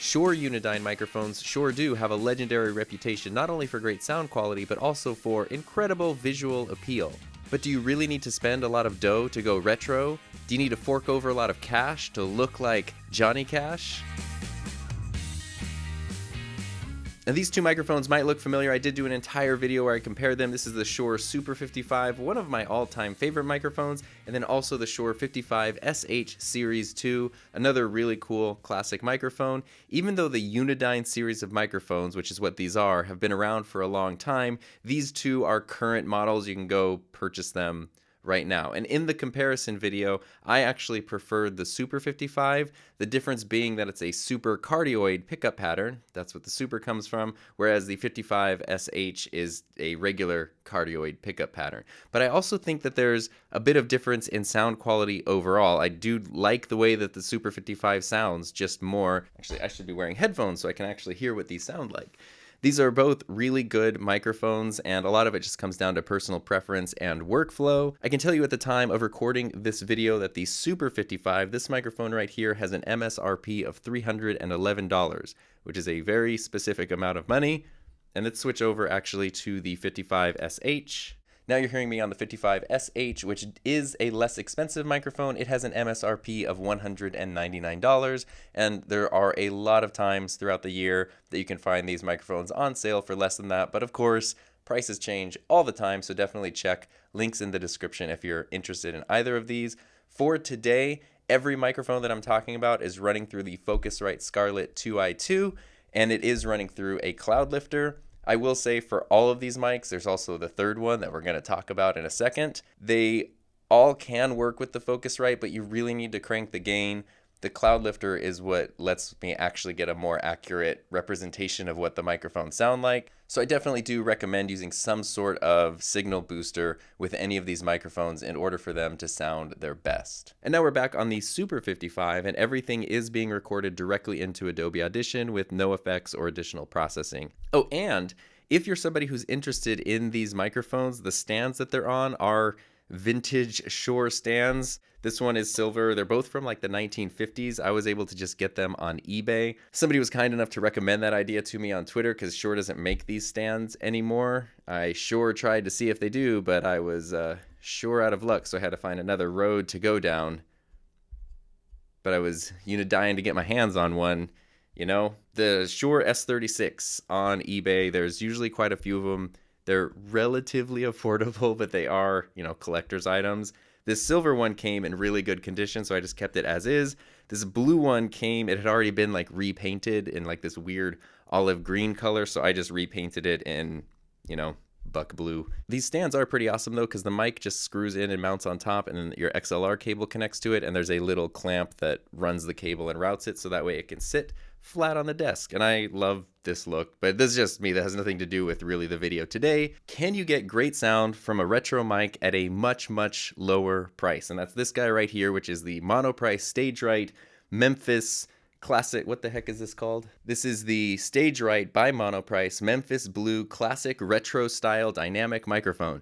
Shure Unidyne microphones sure do have a legendary reputation not only for great sound quality, but also for incredible visual appeal. But do you really need to spend a lot of dough to go retro? Do you need to fork over a lot of cash to look like Johnny Cash? And these two microphones might look familiar. I did do an entire video where I compared them. This is the Shure Super 55, one of my all-time favorite microphones, and then also the Shure 55 SH Series II, another really cool classic microphone. Even though the Unidyne series of microphones, which is what these are, have been around for a long time, these two are current models. You can go purchase them right now. And in the comparison video, I actually preferred the Super 55, the difference being that it's a super cardioid pickup pattern. That's what the Super comes from, whereas the 55 SH is a regular cardioid pickup pattern. But I also think that there's a bit of difference in sound quality overall. I do like the way that the Super 55 sounds just more. Actually, I should be wearing headphones so I can actually hear what these sound like. These are both really good microphones, and a lot of it just comes down to personal preference and workflow. I can tell you at the time of recording this video that the Super 55, this microphone right here, has an MSRP of $311, which is a very specific amount of money. And let's switch over actually to the 55 SH. Now you're hearing me on the 55 SH, which is a less expensive microphone. It has an MSRP of $199, and there are a lot of times throughout the year that you can find these microphones on sale for less than that. But of course, prices change all the time, so definitely check links in the description if you're interested in either of these. For today, every microphone that I'm talking about is running through the Focusrite Scarlett 2i2, and it is running through a Cloudlifter. I will say for all of these mics, there's also the third one that we're going to talk about in a second. They all can work with the Focusrite, but you really need to crank the gain. The Cloudlifter is what lets me actually get a more accurate representation of what the microphones sound like. So I definitely do recommend using some sort of signal booster with any of these microphones in order for them to sound their best. And now we're back on the Super 55, and everything is being recorded directly into Adobe Audition with no effects or additional processing. Oh, and if you're somebody who's interested in these microphones, the stands that they're on are vintage Shure stands. This one is silver. They're both from like the 1950s. I was able to just get them on eBay. Somebody was kind enough to recommend that idea to me on Twitter because Shure doesn't make these stands anymore. I sure tried to see if they do, but I was sure out of luck, so I had to find another road to go down. But I was dying to get my hands on one. You know, the Shure S36 on eBay, there's usually quite a few of them. They're relatively affordable, but they are, collector's items. This silver one came in really good condition, so I just kept it as is. This blue one came, it had already been like repainted in like this weird olive green color, so I just repainted it in, buck blue. These stands are pretty awesome though, because the mic just screws in and mounts on top, and then your XLR cable connects to it, and there's a little clamp that runs the cable and routes it, so that way it can sit flat on the desk. And I love this look, but this is just me. That has nothing to do with really the video today. Can you get great sound from a retro mic at a much, much lower price? And that's this guy right here, which is the Monoprice StageRight Memphis Classic. What the heck is this called? This is the StageRight by Monoprice Memphis Blue Classic Retro Style Dynamic Microphone.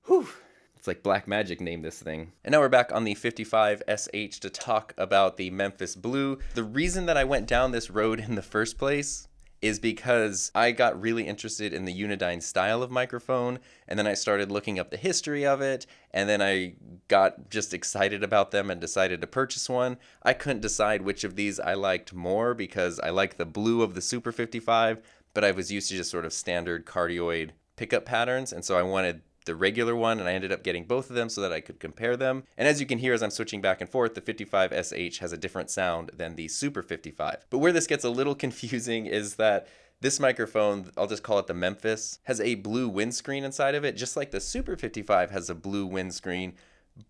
Whew. It's like Black Magic named this thing. And now we're back on the 55 SH to talk about the Memphis Blue. The reason that I went down this road in the first place is because I got really interested in the Unidyne style of microphone, and then I started looking up the history of it, and then I got just excited about them and decided to purchase one. I couldn't decide which of these I liked more because I like the blue of the Super 55, but I was used to just sort of standard cardioid pickup patterns, and so I wanted the regular one, and I ended up getting both of them so that I could compare them. And as you can hear as I'm switching back and forth, the 55 SH has a different sound than the Super 55. But where this gets a little confusing is that this microphone, I'll just call it the Memphis, has a blue windscreen inside of it, just like the Super 55 has a blue windscreen,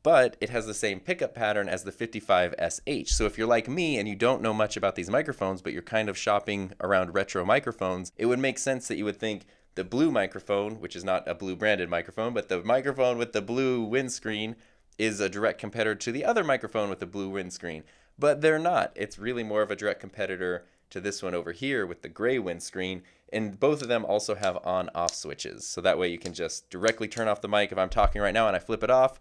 but it has the same pickup pattern as the 55 SH. So if you're like me and you don't know much about these microphones, but you're kind of shopping around retro microphones, it would make sense that you would think the blue microphone, which is not a blue branded microphone, but the microphone with the blue windscreen is a direct competitor to the other microphone with the blue windscreen. But they're not. It's really more of a direct competitor to this one over here with the gray windscreen. And both of them also have on-off switches. So that way you can just directly turn off the mic if I'm talking right now and I flip it off.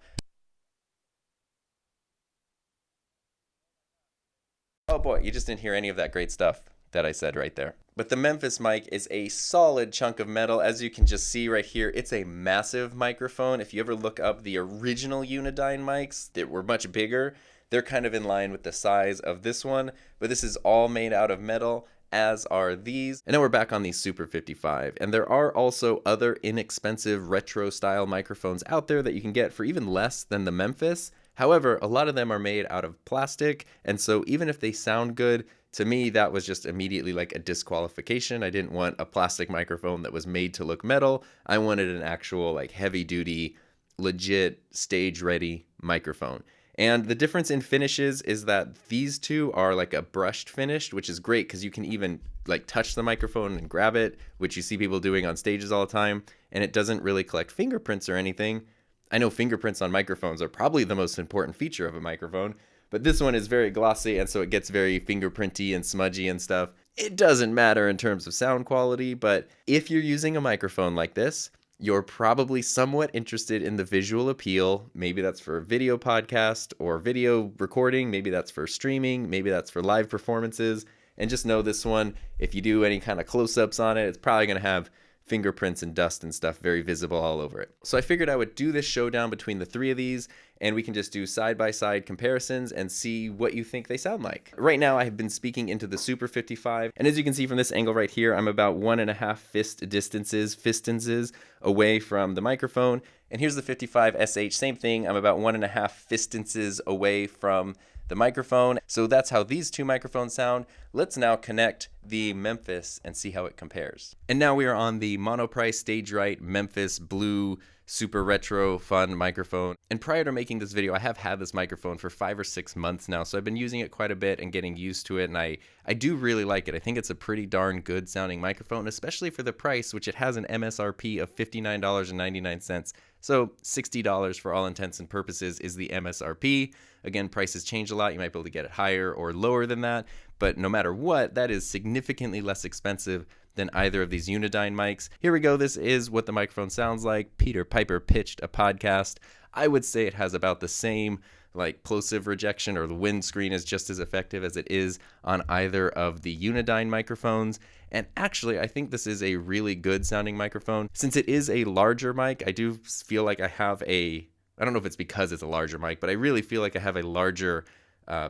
Oh boy, you just didn't hear any of that great stuff. that I said right there. But the Memphis mic is a solid chunk of metal. As you can just see right here, it's a massive microphone. If you ever look up the original Unidyne mics that were much bigger, they're kind of in line with the size of this one, but this is all made out of metal, as are these. And now we're back on the Super 55, and there are also other inexpensive retro style microphones out there that you can get for even less than the Memphis. However, a lot of them are made out of plastic, and so even if they sound good, to me, that was just immediately like a disqualification. I didn't want a plastic microphone that was made to look metal. I wanted an actual like heavy duty, legit stage ready microphone. And the difference in finishes is that these two are like a brushed finish, which is great because you can even like touch the microphone and grab it, which you see people doing on stages all the time. And it doesn't really collect fingerprints or anything. I know fingerprints on microphones are probably the most important feature of a microphone, but this one is very glossy, and so it gets very fingerprinty and smudgy and stuff. It doesn't matter in terms of sound quality, but if you're using a microphone like this, you're probably somewhat interested in the visual appeal. Maybe that's for a video podcast or video recording. Maybe that's for streaming. Maybe that's for live performances. And just know this one, if you do any kind of close-ups on it, it's probably going to have fingerprints and dust and stuff very visible all over it. So I figured I would do this showdown between the three of these, and we can just do side-by-side comparisons and see what you think they sound like. Right now, I have been speaking into the Super 55, and as you can see from this angle right here, I'm about 1.5 fist distances away from the microphone. And here's the 55 SH, same thing. I'm about 1.5 fistances away from the microphone. So that's how these two microphones sound. Let's now connect the Memphis and see how it compares. And now we are on the Monoprice StageRight Memphis Blue super retro fun microphone. And prior to making this video, I have had this microphone for 5 or 6 months now, so I've been using it quite a bit and getting used to it, and I do really like it. I think it's a pretty darn good sounding microphone, especially for the price, which it has an MSRP of $59.99. So $60 for all intents and purposes is the MSRP. Again, prices change a lot. You might be able to get it higher or lower than that, but no matter what, that is significantly less expensive than either of these Unidyne mics. Here we go. This is what the microphone sounds like. Peter Piper pitched a podcast. I would say it has about the same like plosive rejection, or the windscreen is just as effective as it is on either of the Unidyne microphones. And actually, I think this is a really good sounding microphone. Since it is a larger mic, I do feel like I have I don't know if it's because it's a larger mic, but I really feel like I have a larger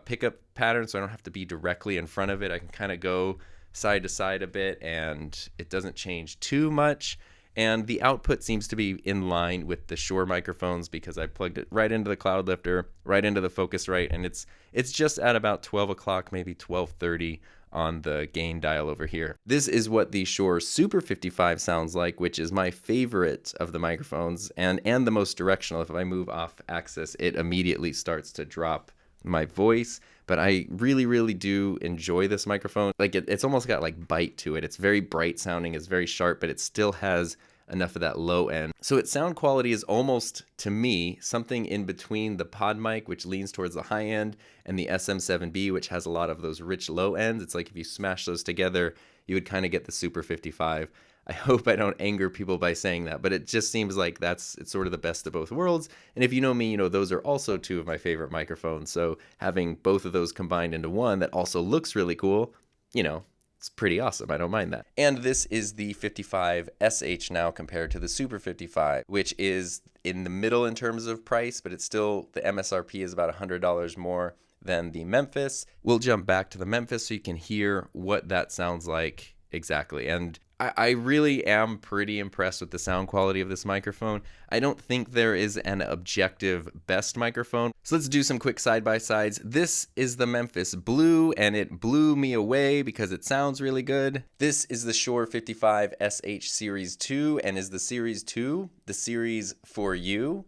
pickup pattern, so I don't have to be directly in front of it. I can kind of go side to side a bit, and it doesn't change too much. And the output seems to be in line with the Shure microphones because I plugged it right into the Cloudlifter, right into the Focusrite, and it's just at about 12 o'clock, maybe 12:30 on the gain dial over here. This is what the Shure Super 55 sounds like, which is my favorite of the microphones and the most directional. If I move off axis, it immediately starts to drop my voice, but I really, really do enjoy this microphone. Like it's almost got like bite to it. It's very bright sounding, it's very sharp, but it still has enough of that low end. So its sound quality is almost, to me, something in between the pod mic, which leans towards the high end, and the SM7B, which has a lot of those rich low ends. It's like if you smash those together, you would kind of get the Super 55. I hope I don't anger people by saying that, but it just seems like it's sort of the best of both worlds. And if you know me, you know those are also two of my favorite microphones. So having both of those combined into one that also looks really cool, it's pretty awesome. I don't mind that. And this is the 55 SH now compared to the Super 55, which is in the middle in terms of price, but it's still, the MSRP is about $100 more than the Memphis. We'll jump back to the Memphis so you can hear what that sounds like exactly. And I really am pretty impressed with the sound quality of this microphone. I don't think there is an objective best microphone. So let's do some quick side-by-sides. This is the Memphis Blue, and it blew me away because it sounds really good. This is the Shure 55 SH Series II, and is the Series II the series for you?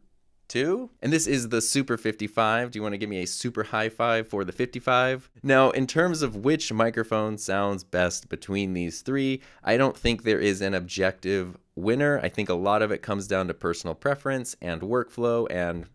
And this is the Super 55. Do you want to give me a super high five for the 55? Now, in terms of which microphone sounds best between these three, I don't think there is an objective winner. I think a lot of it comes down to personal preference and workflow and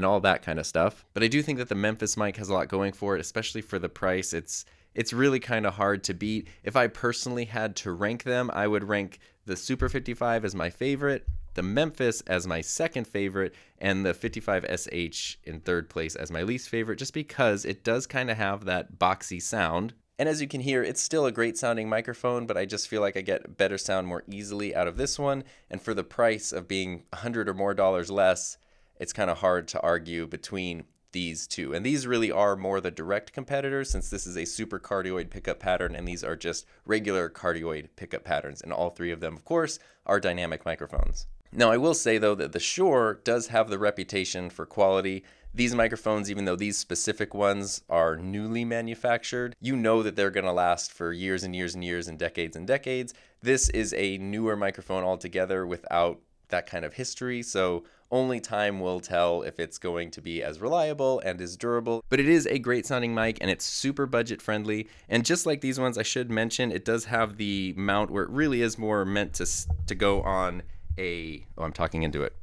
all that kind of stuff. But I do think that the Memphis mic has a lot going for it, especially for the price. It's really kind of hard to beat. If I personally had to rank them, I would rank the Super 55 as my favorite, the Memphis as my second favorite, and the 55 SH in third place as my least favorite, just because it does kind of have that boxy sound. And as you can hear, it's still a great sounding microphone, but I just feel like I get better sound more easily out of this one. And for the price of being $100 or more less, it's kind of hard to argue between these two. And these really are more the direct competitors, since this is a super cardioid pickup pattern and these are just regular cardioid pickup patterns. And all three of them, of course, are dynamic microphones. Now, I will say, though, that the Shure does have the reputation for quality. These microphones, even though these specific ones are newly manufactured, you know that they're going to last for years and years and years and decades. This is a newer microphone altogether without that kind of history, so only time will tell if it's going to be as reliable and as durable. But it is a great sounding mic and it's super budget friendly. And just like these ones, I should mention, it does have the mount where it really is more meant to go on a... Oh, I'm talking into it.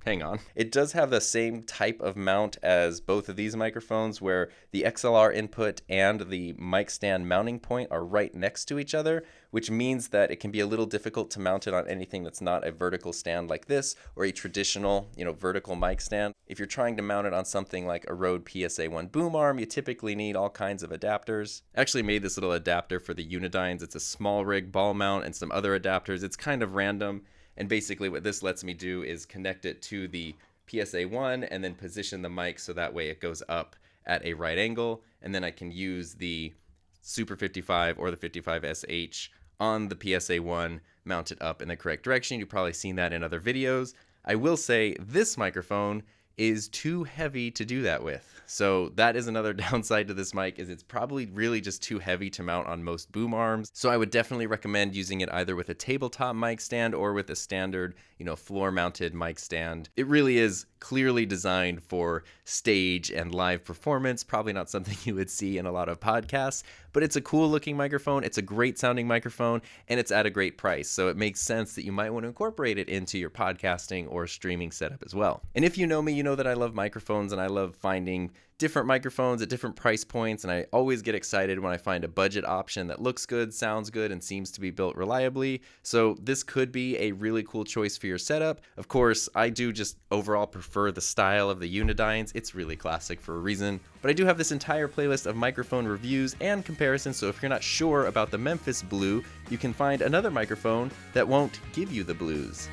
Hang on. It does have the same type of mount as both of these microphones, where the XLR input and the mic stand mounting point are right next to each other, which means that it can be a little difficult to mount it on anything that's not a vertical stand like this, or a traditional, vertical mic stand. If you're trying to mount it on something like a Rode PSA-1 boom arm, you typically need all kinds of adapters. I actually made this little adapter for the Unidynes. It's a small rig ball mount and some other adapters. It's kind of random. And basically what this lets me do is connect it to the PSA-1 and then position the mic so that way it goes up at a right angle. And then I can use the Super 55 or the 55SH on the PSA-1, mount it up in the correct direction. You've probably seen that in other videos. I will say this microphone is too heavy to do that with. So that is another downside to this mic, is it's probably really just too heavy to mount on most boom arms. So I would definitely recommend using it either with a tabletop mic stand or with a standard, floor mounted mic stand. It really is clearly designed for stage and live performance. Probably not something you would see in a lot of podcasts, but it's a cool looking microphone. It's a great sounding microphone and it's at a great price. So it makes sense that you might want to incorporate it into your podcasting or streaming setup as well. And if you know me, you know that I love microphones and I love finding different microphones at different price points, and I always get excited when I find a budget option that looks good, sounds good, and seems to be built reliably. So this could be a really cool choice for your setup. Of course, I do just overall prefer the style of the Unidynes. It's really classic for a reason. But I do have this entire playlist of microphone reviews and comparisons, so if you're not sure about the Memphis Blue, you can find another microphone that won't give you the blues.